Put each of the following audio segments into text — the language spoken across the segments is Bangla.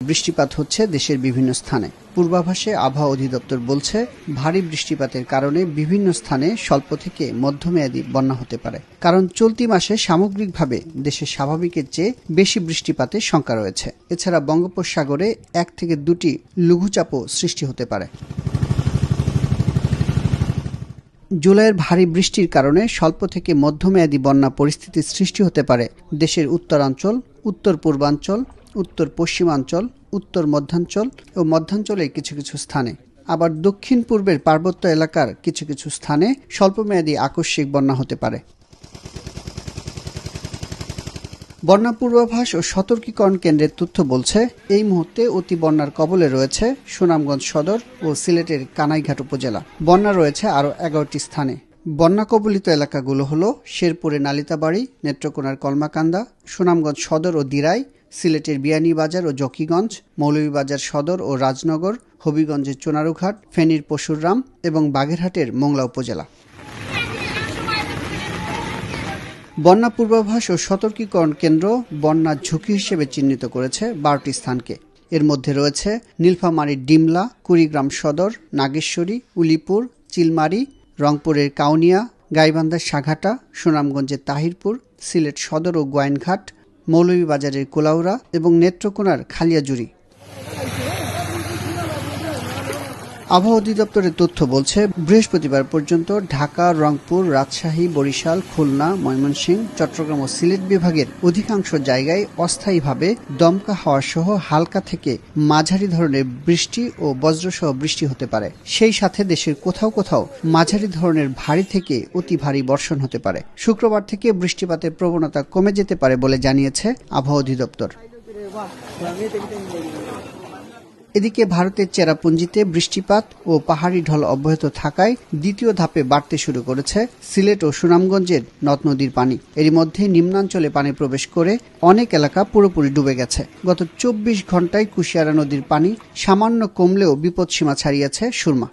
বৃষ্টিপাত হচ্ছে দেশের বিভিন্ন স্থানে। পূর্বাভাসে আবহাওয়া অধিদপ্তর বলছে, ভারী বৃষ্টিপাতের কারণে বিভিন্ন স্থানে স্বল্প থেকে মধ্যমেয়াদী বন্যা হতে পারে। কারণ চলতি মাসে সামগ্রিকভাবে দেশের স্বাভাবিকের চেয়ে বেশি বৃষ্টিপাতের শঙ্কা রয়েছে। এছাড়া বঙ্গোপসাগরে 1 থেকে 2টি লঘুচাপও সৃষ্টি হতে পারে। জুলাইয়ের ভারী বৃষ্টির কারণে স্বল্প থেকে মধ্যমেয়াদী বন্যা পরিস্থিতির সৃষ্টি হতে পারে দেশের উত্তরাঞ্চল, উত্তর পূর্বাঞ্চল, উত্তর পশ্চিমাঞ্চল, উত্তর মধ্যাঞ্চল ও মধ্যাঞ্চলের কিছু কিছু স্থানে। আবার দক্ষিণ পূর্বের পার্বত্য এলাকার কিছু কিছু স্থানে স্বল্পমেয়াদী আকস্মিক বন্যা হতে পারে। বন্যা পূর্বাভাস ও সতর্কীকরণ কেন্দ্রের তথ্য বলছে, এই মুহূর্তে অতি বন্যার কবলে রয়েছে সুনামগঞ্জ সদর ও সিলেটের কানাইঘাট উপজেলা। বন্যা রয়েছে আরও 11টি স্থানে। বন্যা কবলিত এলাকাগুলো হলো শেরপুরের নালিতাবাড়ি, নেত্রকোনার কলমাকান্দা, সুনামগঞ্জ সদর ও দিরাই, সিলেটের বিয়ানীবাজার ও জকিগঞ্জ, মৌলভীবাজার সদর ও রাজনগর, হবিগঞ্জের চুনারুঘাট, ফেনীর পশুররাম এবং বাগেরহাটের মোংলা উপজেলা। বন্যা পূর্বাভাস ও সতর্কীকরণ কেন্দ্র বন্যার ঝুঁকি হিসেবে চিহ্নিত করেছে 12টি স্থানকে। এর মধ্যে রয়েছে নীলফামারীর ডিমলা, কুড়িগ্রাম সদর, নাগেশ্বরী, উলিপুর, চিলমারি, রংপুরের কাউনিয়া, গাইবান্ধার সাঘাটা, সুনামগঞ্জের তাহিরপুর, সিলেট সদর ও গোয়াইনঘাট, মৌলভীবাজারের কোলাউড়া এবং নেত্রকোনার খালিয়াজুড়ি। আবহাওয়া অধিদপ্তরের তথ্য বলছে, বৃহস্পতিবার পর্যন্ত ঢাকা, রংপুর, রাজশাহী, বরিশাল, খুলনা, ময়মনসিংহ, চট্টগ্রাম ও সিলেট বিভাগের অধিকাংশ জায়গায় অস্থায়ীভাবে দমকা হাওয়া সহ হালকা থেকে মাঝারি ধরনের বৃষ্টি ও বজ্রসহ বৃষ্টি হতে পারে। সেই সাথে দেশের কোথাও কোথাও মাঝারি ধরনের ভারী থেকে অতি ভারী বর্ষণ হতে পারে। শুক্রবার থেকে বৃষ্টিপাতের প্রবণতা কমে যেতে পারে বলে জানিয়েছে আবহাওয়া অধিদপ্তর। এদিকে ভারতের চেরাপুঞ্জিতে বৃষ্টিপাত ও পাহাড়ি ঢল অব্যাহত থাকায় দ্বিতীয় ধাপে বাড়তে শুরু করেছে সিলেট ও সুনামগঞ্জের নদ নদীর পানি। এরই মধ্যে নিম্নাঞ্চলে পানি প্রবেশ করে অনেক এলাকা পুরোপুরি ডুবে গেছে। গত 24 ঘন্টায় কুশিয়ারা নদীর পানি সামান্য কমলেও বিপদসীমা ছাড়িয়েছে সুরমা।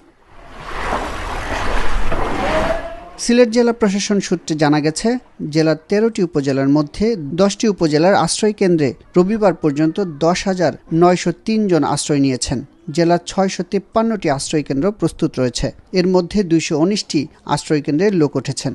সিলেট জেলা প্রশাসন সূত্রে জানা গেছে, জেলার 13টি উপজেলার মধ্যে 10টি উপজেলার আশ্রয় কেন্দ্রে রবিবার পর্যন্ত 10,903 জন আশ্রয় নিয়েছেন। জেলার 653টি আশ্রয় কেন্দ্র প্রস্তুত রয়েছে। এর মধ্যে 219টি আশ্রয় কেন্দ্রে লোক উঠেছেন।